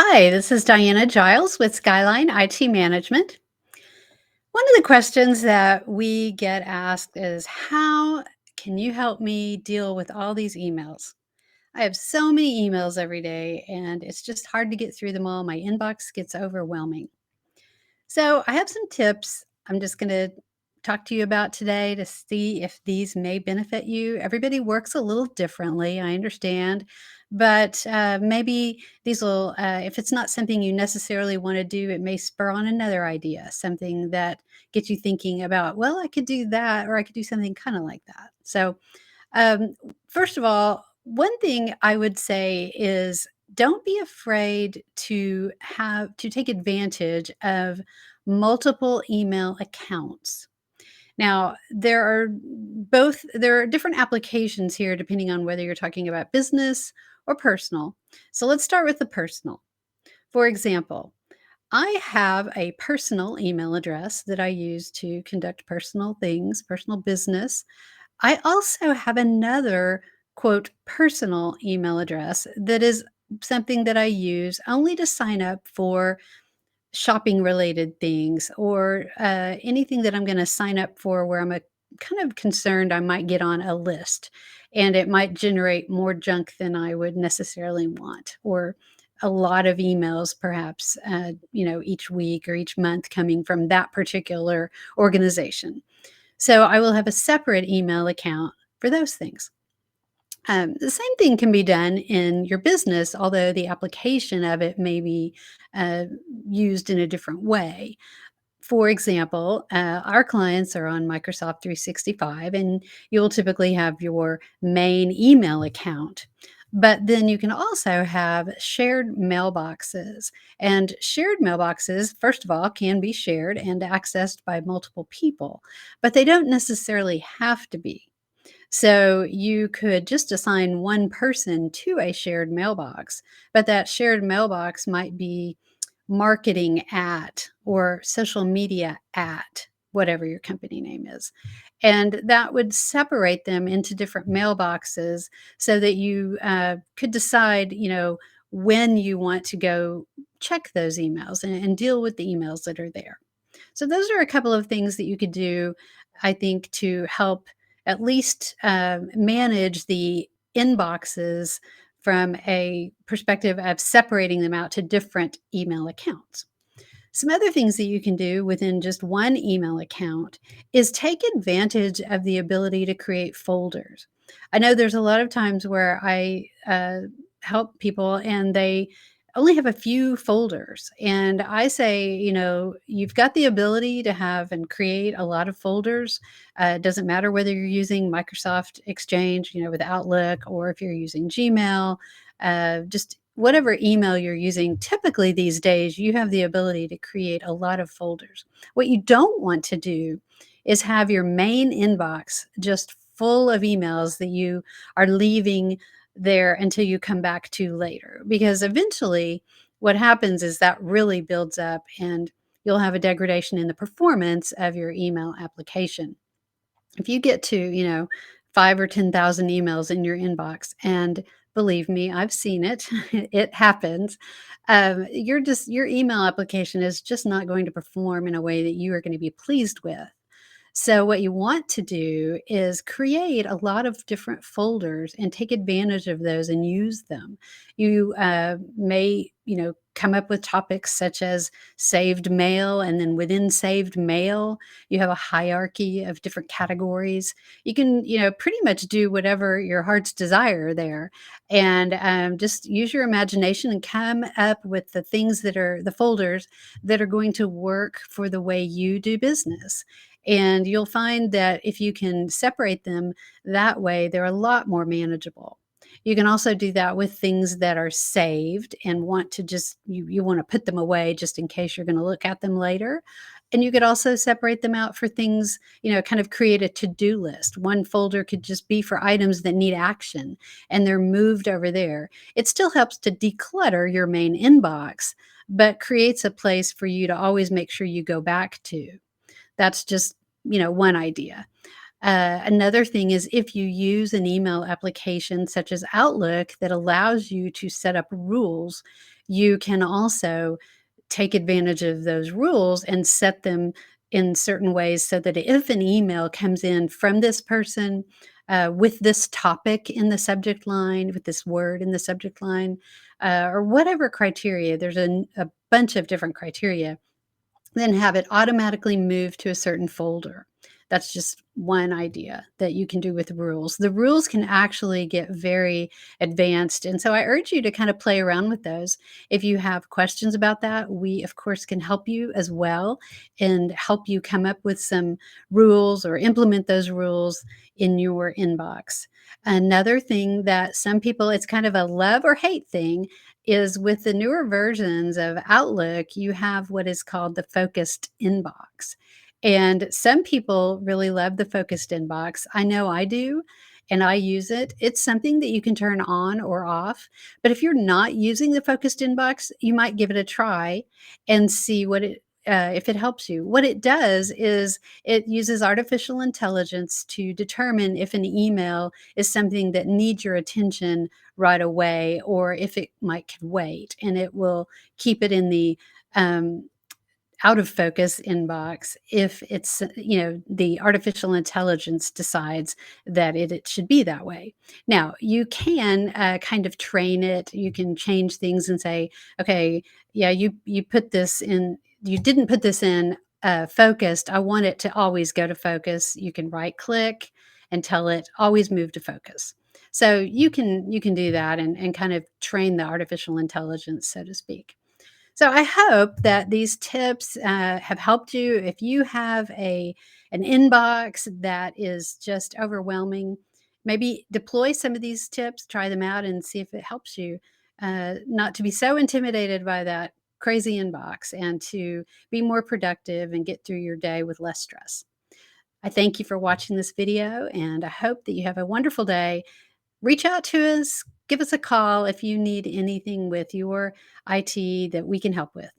Hi, this is Diana Giles with Skyline IT Management. One of the questions that we get asked is, how can you help me deal with all these emails? I have so many emails every day, and it's just hard to get through them all. My inbox gets overwhelming. So, I have some tips I'm just going to talk to you about today to see if these may benefit you. Everybody works a little differently, I understand, but maybe these will, if it's not something you necessarily want to do, it may spur on another idea, something that gets you thinking about, well, I could do that, or I could do something kind of like that. So, um, first of all, one thing I would say is don't be afraid to take advantage of multiple email accounts. Now, there are different applications here depending on whether you're talking about business or personal. So let's start with the personal. For example, I have a personal email address that I use to conduct personal things, personal business. I also have another, quote, personal email address that is something that I use only to sign up for shopping related things or anything that I'm going to sign up for where kind of concerned I might get on a list and it might generate more junk than I would necessarily want, or a lot of emails perhaps each week or each month coming from that particular organization. So I will have a separate email account for those things. The same thing can be done in your business, although the application of it may be uh, used in a different way. For example, our clients are on Microsoft 365, and you'll typically have your main email account. But then you can also have shared mailboxes. And shared mailboxes, first of all, can be shared and accessed by multiple people, but they don't necessarily have to be. So you could just assign one person to a shared mailbox, but that shared mailbox might be marketing at or social media at whatever your company name is. And that would separate them into different mailboxes so that you could decide, when you want to go check those emails and deal with the emails that are there. So those are a couple of things that you could do, I think, to help at least manage the inboxes from a perspective of separating them out to different email accounts. Some other things that you can do within just one email account is take advantage of the ability to create folders. I know there's a lot of times where I help people and they only have a few folders. And I say, you've got the ability to have and create a lot of folders. It doesn't matter whether you're using Microsoft Exchange, with Outlook, or if you're using Gmail, just whatever email you're using, typically these days, you have the ability to create a lot of folders. What you don't want to do is have your main inbox just full of emails that you are leaving there until you come back to later. Because eventually, what happens is that really builds up and you'll have a degradation in the performance of your email application. If you get to, 5 or 10,000 emails in your inbox, and believe me, I've seen it, it happens, your email application is just not going to perform in a way that you are gonna be pleased with. So, what you want to do is create a lot of different folders and take advantage of those and use them. You may, come up with topics such as saved mail, and then within saved mail, you have a hierarchy of different categories. You can, pretty much do whatever your heart's desire there, and just use your imagination and come up with the things that are the folders that are going to work for the way you do business. And you'll find that if you can separate them that way, they're a lot more manageable. You can also do that with things that are saved and want to just you want to put them away just in case you're going to look at them later. And you could also separate them out for things, kind of create a to-do list. One folder could just be for items that need action and they're moved over there. It still helps to declutter your main inbox, but creates a place for you to always make sure you go back to. That's just, one idea. Another thing is if you use an email application such as Outlook that allows you to set up rules, you can also take advantage of those rules and set them in certain ways so that if an email comes in from this person with this topic in the subject line, with this word in the subject line, or whatever criteria, there's a bunch of different criteria, then have it automatically move to a certain folder. That's just one idea that you can do with rules. The rules can actually get very advanced, and so I urge you to kind of play around with those. If you have questions about that, we, of course, can help you as well and help you come up with some rules or implement those rules in your inbox. Another thing that some people, it's kind of a love or hate thing, is with the newer versions of Outlook, you have what is called the focused inbox. And some people really love the focused inbox. I know I do, and I use it. It's something that you can turn on or off. But if you're not using the focused inbox, you might give it a try and see what it if it helps you. What it does is it uses artificial intelligence to determine if an email is something that needs your attention right away or if it might could wait, and it will keep it in the um, out of focus inbox if it's the artificial intelligence decides that it should be that way. Now you can kind of train it. You can change things and say, okay, yeah, you put this in, you didn't put this in focused, I want it to always go to focus. You can right click and tell it always move to focus. So you can do that and kind of train the artificial intelligence, so to speak. So I hope that these tips have helped you. If you have an inbox that is just overwhelming, maybe deploy some of these tips, try them out, and see if it helps you not to be so intimidated by that crazy inbox and to be more productive and get through your day with less stress. I thank you for watching this video, and I hope that you have a wonderful day. Reach out to us, give us a call if you need anything with your IT that we can help with.